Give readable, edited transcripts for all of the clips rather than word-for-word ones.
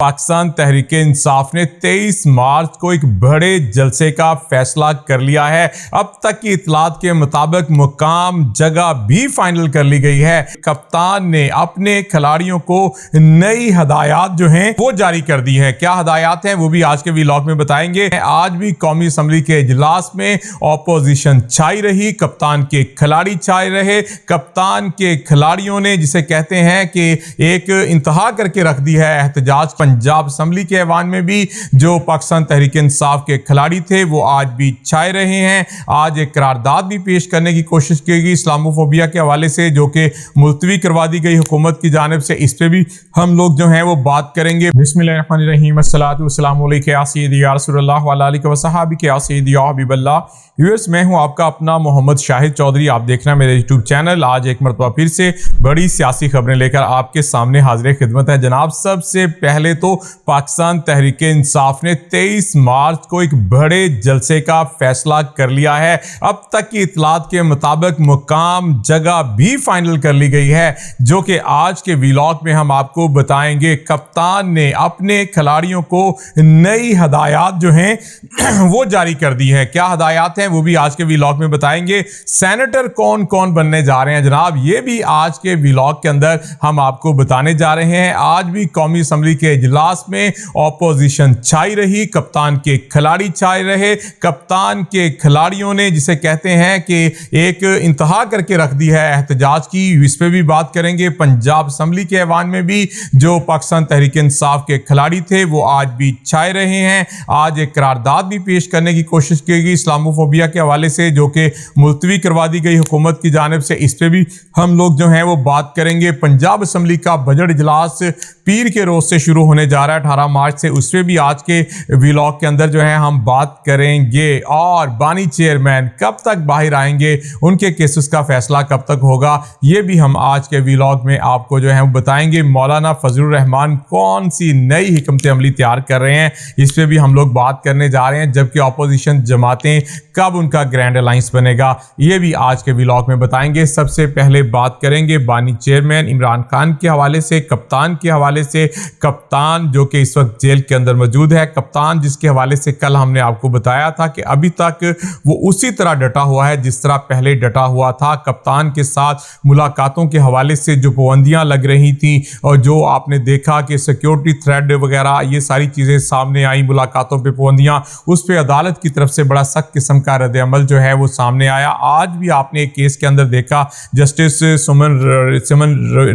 पाकिस्तान तहरीक इंसाफ ने 23 मार्च को एक बड़े जलसे का फैसला कर लिया है। अब तक की इतलात के मुताबिक मुकाम जगह भी फाइनल कर ली गई है। कप्तान ने अपने खिलाड़ियों को नई हदायत जो हैं वो जारी कर दी है। क्या हदायत हैं वो भी आज के व्लॉग में बताएंगे। आज भी कौमी असम्बली के इजलास में ऑपोजिशन छाई रही, कप्तान के खिलाड़ी छाए रहे। कप्तान के खिलाड़ियों ने जिसे कहते हैं कि एक इंतहा करके रख दी है एहतजाज। पंजाब असम्बली के ऐवान में भी जो पाकिस्तान तहरीक इंसाफ के खिलाड़ी थे वो आज भी छाए रहे हैं। आज एक करारदाद भी पेश करने की कोशिश की गई इस्लामोफोबिया के हवाले से, जो कि मुलतवी करवा दी गई हुकूमत की जानिब से। इस पे भी हम लोग जो हैं वो बात करेंगे। बिस्मिल्लाहिर्रहमानिर्रहीम, अस्सलातु वस्सलामु अलैका या सय्यदी या रसूलल्लाह व अला आलिहि व सहाबिहि या सय्यदी या हबीबल्लाह। व्यूअर्स, मैं हूं आपका अपना मोहम्मद शाहिद चौधरी। आप देख रहे हैं मेरे यूट्यूब चैनल। आज एक मरतबा फिर से बड़ी सियासी खबरें लेकर आपके सामने हाजिर खिदमत है। जनाब, सबसे पहले तो पाकिस्तान तहरीक इंसाफ ने 23 मार्च को एक बड़े जलसे का फैसला कर लिया है। अब तक की इतलात के मुताबिक मुकाम जगह भी फाइनल कर ली गई है, जो कि आज के व्लॉग में हम आपको बताएंगे। कप्तान ने अपने खिलाड़ियों को नई हदायत जो हैं वो जारी कर दी है। क्या हदायत हैं वो भी आज के व्लॉग में बताएंगे। सेनेटर कौन कौन बनने जा रहे हैं जनाब, ये भी आज के व्लॉग के अंदर हम आपको बताने जा रहे हैं। आज भी कौमी असम्बली के इजलास में ऑपोजिशन छाई रही, कप्तान के खिलाड़ी छाए रहे। कप्तान के खिलाड़ियों ने जिसे कहते हैं कि एक इंतहा करके रख दी है एहतजाज की, इस पे भी बात करेंगे। पंजाब असम्बली के ऐवान में भी जो पाकिस्तान तहरीक इंसाफ के खिलाड़ी थे वो आज भी छाए रहे हैं। आज एक करारदाद भी पेश करने की कोशिश की गई इस्लामोफोबिया के हवाले से, जो कि मुलतवी करवा दी गई हुकूमत की जानिब से। इस पे भी हम लोग जो हैं वो बात करेंगे। पंजाब असम्बली का बजट इजलास पीर के रोज से शुरू होने जा रहा है, 18 मार्च से। उस पे भी आज के व्लॉग के अंदर जो है हम बात करेंगे। और बानी चेयरमैन कब तक बाहर आएंगे, उनके केसेस का फैसला कब तक होगा, ये भी हम आज के व्लॉग में आपको जो है वो बताएंगे। मौलाना फजलुर रहमान कौन सी नई हिकमत अमली तैयार कर रहे हैं, इस पे भी हम लोग बात करने जा रहे हैं। जबकि अपोजिशन जमातें कब उनका ग्रैंड अलायंस बनेगा, ये भी आज के व्लॉग में बताएंगे। सबसे पहले बात करेंगे बानी चेयरमैन इमरान खान के हवाले से, कप्तान के हवाले से। कप्तान जो कि इस वक्त जेल के अंदर मौजूद है, कप्तान जिसके हवाले से कल हमने आपको बताया था कि अभी तक वो उसी तरह डटा हुआ है जिस तरह पहले डटा हुआ था। कप्तान के साथ मुलाकातों के हवाले से जो पाबंदियां लग रही थी और जो आपने देखा कि सिक्योरिटी थ्रेड वगैरह ये सारी चीज़ें सामने आई, मुलाकातों पे पाबंदियां, उस पर अदालत की तरफ से बड़ा सख्त किस्म का रद्द अमल जो है वो सामने आया। आज भी आपने एक केस के अंदर देखा, जस्टिस सुमन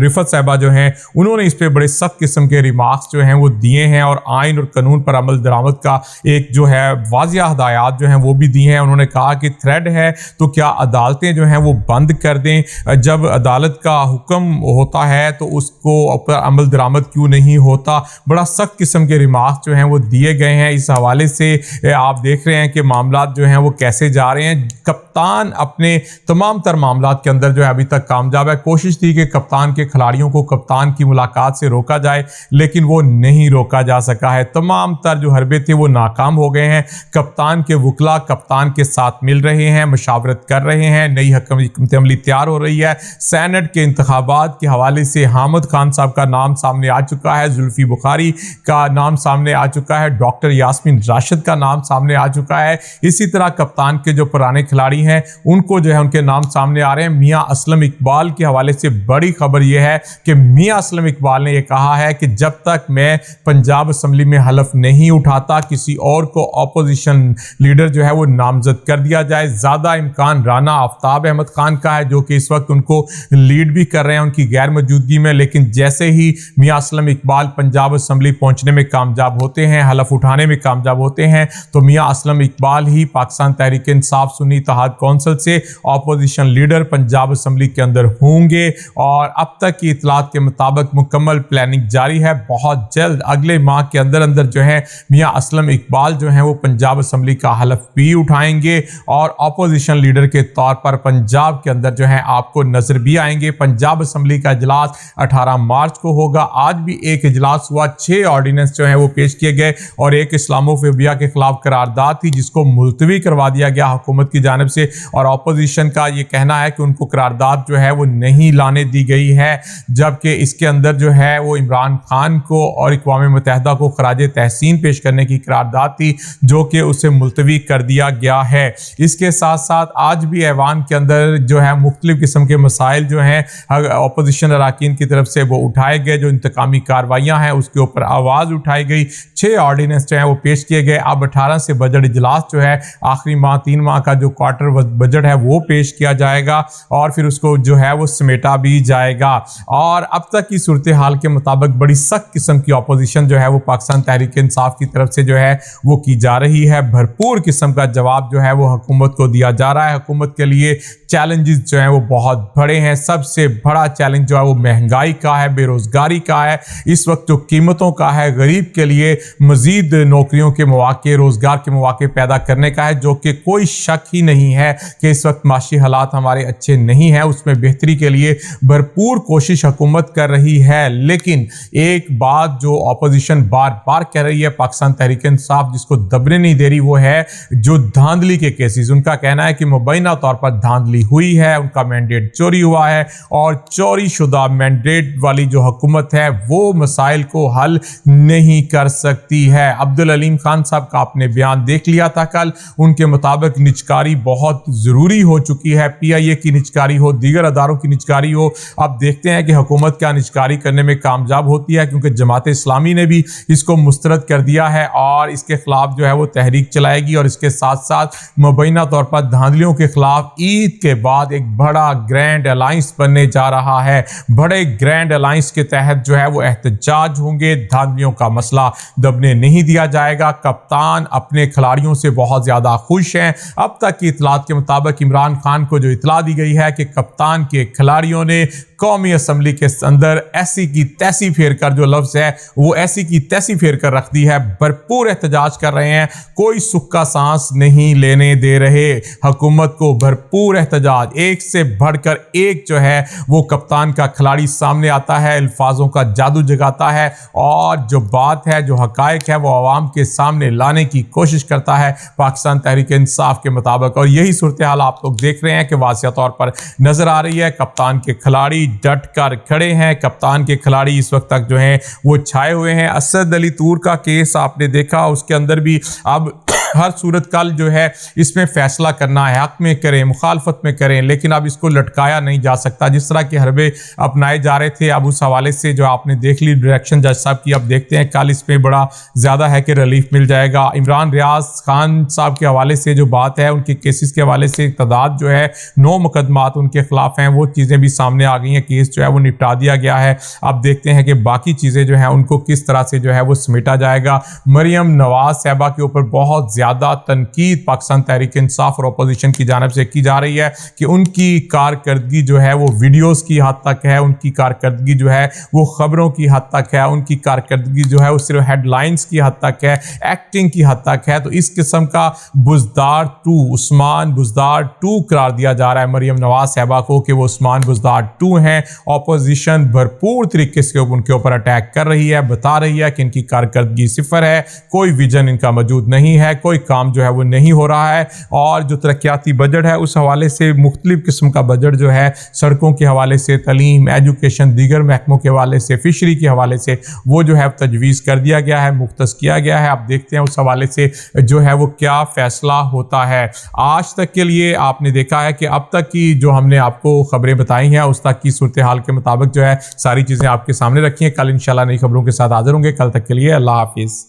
रिफत साहिबा जो हैं उन्होंने इस पर बड़े सख्त किस्म के रिमार्क्स जो हैं वो दिए हैं और आइन और कानून पर अमल दरामद का एक जो है वाज़िया हदायत जो हैं वो भी दी हैं। उन्होंने कहा कि थ्रेड है तो क्या अदालतें जो हैं वो बंद कर दें, जब अदालत का हुक्म होता है तो उसको पर अमल दरामद क्यों नहीं होता। बड़ा सख्त किस्म के रिमार्क्स जो हैं वो दिए गए हैं। इस हवाले से आप देख रहे हैं कि मामला जो हैं वो कैसे जा रहे हैं। कप्तान अपने तमाम तर मामला के अंदर जो है अभी तक कामयाब है। कोशिश थी कि कप्तान के खिलाड़ियों को कप्तान की मुलाकात से रोका जाए, लेकिन वो नहीं रोका जा सका है। तमाम तर जो हरबे थे वो नाकाम हो गए हैं। कप्तान के वकला कप्तान के साथ मिल रहे हैं, मशावरत कर रहे हैं, नई हिकमत अमली तैयार हो रही है। सेनेट के इंतखाबात के हवाले से हामिद खान साहब का नाम सामने आ चुका है, जुल्फी बुखारी का नाम सामने आ चुका है, डॉक्टर यास्मीन राशिद का नाम सामने आ चुका है। इसी तरह कप्तान के जो पुराने खिलाड़ी हैं उनको जो है उनके नाम सामने आ रहे हैं। मियां असलम इकबाल के हवाले से बड़ी खबर यह है कि मियां असलम इकबाल ने यह कहा है कि जब तक मैं पंजाब असम्बली में हलफ नहीं उठाता किसी और को अपोजिशन लीडर जो है वो नामजद कर दिया जाए। ज़्यादा इम्कान राना आफ्ताब अहमद खान का है, जो कि इस वक्त उनको लीड भी कर रहे हैं उनकी गैर मौजूदगी में। लेकिन जैसे ही मियां असलम इकबाल पंजाब असम्बली पहुंचने में कामयाब होते हैं, हलफ उठाने में कामयाब होते हैं, तो मियां असलम इकबाल ही पाकिस्तान तहरीक इंसाफ सुन्नी इत्तेहाद कौंसिल से अपोजिशन लीडर पंजाब असम्बली के अंदर होंगे। और अब तक की इतलात के मुताबिक मुकम्मल प्लानिंग जारी है। बहुत जल्द अगले माह के अंदर अंदर जो है मियां असलम इकबाल जो है वो पंजाब असम्बली का हलफ भी उठाएंगे और अपोजिशन लीडर के तौर पर पंजाब के अंदर जो है आपको नजर भी आएंगे। पंजाब असम्बली का इजलास 18 मार्च को होगा। आज भी एक इजलास हुआ, 6 ऑर्डिनेंस जो है वो पेश किए गए और एक इस्लामोफोबिया के खिलाफ करारदाद थी जिसको मुलतवी करवा दिया गया हुकूमत की जानिब से। और अपोजिशन का ये कहना है कि उनको करारदाद जो है वो नहीं लाने दी गई है, जबकि इसके अंदर जो है वो इमरान खान को اور اقوام متحدہ کو خراج تحسین پیش کرنے کی قرارداد تھی جو کہ اسے ملتوی کر دیا گیا ہے۔ اس کے ساتھ ساتھ آج بھی ایوان کے اندر جو ہے مختلف قسم کے مسائل جو ہیں اپوزیشن اراکین کی طرف سے وہ اٹھائے گئے، جو انتقامی کارروائیاں ہیں اس کے اوپر آواز اٹھائی گئی، 6 آرڈیننس جو ہیں وہ پیش کیے گئے۔ اب 18 سے بجٹ اجلاس جو ہے آخری ماہ 3 ماہ کا جو کوارٹر بجٹ ہے وہ پیش کیا جائے گا اور پھر اس کو جو ہے وہ سمیٹا بھی جائے گا۔ اور اب تک کی صورتحال کے مطابق بڑی سخت قسم کی اپوزیشن جو ہے وہ پاکستان تحریک انصاف کی طرف سے جو ہے وہ کی جا رہی ہے۔ بھرپور قسم کا جواب جو ہے وہ حکومت کو دیا جا رہا ہے۔ حکومت کے لیے چیلنجز جو ہیں وہ بہت بڑے ہیں۔ سب سے بڑا چیلنج جو ہے وہ مہنگائی کا ہے، بے روزگاری کا ہے، اس وقت جو قیمتوں کا ہے، غریب کے لیے مزید نوکریوں کے مواقع، روزگار کے مواقع پیدا کرنے کا ہے، جو کہ کوئی شک ہی نہیں ہے کہ اس وقت معاشی حالات ہمارے اچھے نہیں ہیں۔ اس میں بہتری کے لیے بھرپور کوشش حکومت کر رہی ہے، لیکن ایک بات جو اپوزیشن بار بار کہہ رہی ہے پاکستان تحریک انصاف جس کو دبنے نہیں دے رہی وہ ہے جو دھاندلی کے کیسز۔ ان کا کہنا ہے کہ مبینہ طور پر دھاندلی ہوئی ہے، ان کا مینڈیٹ چوری ہوا ہے اور چوری شدہ مینڈیٹ والی جو حکومت ہے وہ مسائل کو حل نہیں کر سکتی ہے۔ عبدالعلیم خان صاحب کا آپ نے بیان دیکھ لیا تھا کل، ان کے مطابق نچکاری بہت ضروری ہو چکی ہے، پی آئی اے کی نچکاری ہو، دیگر اداروں کی نچکاری ہو۔ اب دیکھتے ہیں کہ حکومت کیا نچکاری کرنے میں کامیاب ہوتی ہے، کیونکہ جماعت اسلامی نے بھی اس کو مسترد کر دیا ہے اور اس کے خلاف جو ہے وہ تحریک چلائے گی، اور اس کے ساتھ ساتھ مبینہ طور پر دھاندلیوں کے خلاف عید کے بعد ایک بڑا گرینڈ الائنس بننے جا رہا ہے۔ بڑے گرینڈ الائنس کے تحت جو ہے وہ احتجاج ہوں گے، دھاندلیوں کا مسئلہ دبنے نہیں دیا جائے گا۔ کپتان اپنے کھلاڑیوں سے بہت زیادہ خوش ہیں۔ اب تک کی اطلاعات کے مطابق عمران خان کو جو اطلاع دی گئی ہے کہ کپتان کے کھلاڑیوں نے قومی اسمبلی کے اندر ایسی کی تیسی پھیر کر، جو لفظ ہے وہ ایسی کی تیسی پھیر کر رکھ دی ہے، بھرپور احتجاج کر رہے ہیں، کوئی سکا سانس نہیں لینے دے رہے حکومت کو۔ بھرپور احتجاج، ایک سے بڑھ کر ایک جو ہے وہ کپتان کا کھلاڑی سامنے آتا ہے، الفاظوں کا جادو جگاتا ہے اور جو بات ہے، جو حقائق ہے وہ عوام کے سامنے لانے کی کوشش کرتا ہے پاکستان تحریک انصاف کے مطابق۔ اور یہی صورتحال آپ لوگ دیکھ رہے ہیں کہ واضح طور پر نظر آ رہی ہے۔ کپتان کے کھلاڑی ڈٹ کر کھڑے ہیں، کپتان کے کھلاڑی اس وقت تک جو ہیں وہ چھائے ہوئے ہیں۔ اسد علی طور کا کیس آپ نے دیکھا، اس کے اندر بھی اب ہر صورت کل جو ہے اس میں فیصلہ کرنا ہے، حق میں کریں مخالفت میں کریں، لیکن اب اس کو لٹکایا نہیں جا سکتا۔ جس طرح کے حربے اپنائے جا رہے تھے، اب اس حوالے سے جو آپ نے دیکھ لی ڈائریکشن جج صاحب کی، اب دیکھتے ہیں کل اس میں بڑا زیادہ ہے کہ ریلیف مل جائے گا۔ عمران ریاض خان صاحب کے حوالے سے جو بات ہے، ان کے کیسز کے حوالے سے تعداد جو ہے 9 مقدمات ان کے خلاف ہیں، وہ چیزیں بھی سامنے آ گئی ہیں، کیس جو ہے وہ نپٹا دیا گیا ہے۔ اب دیکھتے ہیں کہ باقی چیزیں جو ہیں ان کو کس طرح سے جو ہے وہ سمیٹا جائے گا۔ مریم نواز صاحبہ کے اوپر بہت زیادہ تنقید پاکستان تحریک انصاف اور اپوزیشن کی جانب سے کی جا رہی ہے کہ ان کی کارکردگی جو ہے وہ ویڈیوز کی حد تک ہے، ان کی کارکردگی جو ہے وہ خبروں کی حد تک ہے، ان کی کارکردگی جو ہے وہ صرف ہیڈ لائنز کی حد تک ہے، ایکٹنگ کی حد تک ہے۔ تو اس قسم کا بزدار 2، عثمان بزدار 2 قرار دیا جا رہا ہے مریم نواز صاحبہ کو کہ وہ عثمان بزدار 2 ہیں۔ اپوزیشن بھرپور طریقے سے ان کے اوپر اٹیک کر رہی ہے، بتا رہی ہے کہ ان کی کارکردگی صفر ہے، کوئی ویژن ان کا موجود نہیں ہے، کوئی کام جو ہے وہ نہیں ہو رہا ہے۔ اور جو ترقیاتی بجٹ ہے اس حوالے سے مختلف قسم کا بجٹ جو ہے سڑکوں کے حوالے سے، تعلیم، ایجوکیشن، دیگر محکموں کے حوالے سے، فشری کے حوالے سے وہ جو ہے تجویز کر دیا گیا ہے، مختص کیا گیا ہے۔ اب دیکھتے ہیں اس حوالے سے جو ہے وہ کیا فیصلہ ہوتا ہے۔ آج تک کے لیے آپ نے دیکھا ہے کہ اب تک کی جو ہم نے آپ کو خبریں بتائی ہیں اس تک کی صورتحال کے مطابق جو ہے ساری چیزیں آپ کے سامنے رکھی ہیں۔ کل انشاءاللہ نئی خبروں کے ساتھ حاضر ہوں گے، کل تک کے لیے اللہ حافظ۔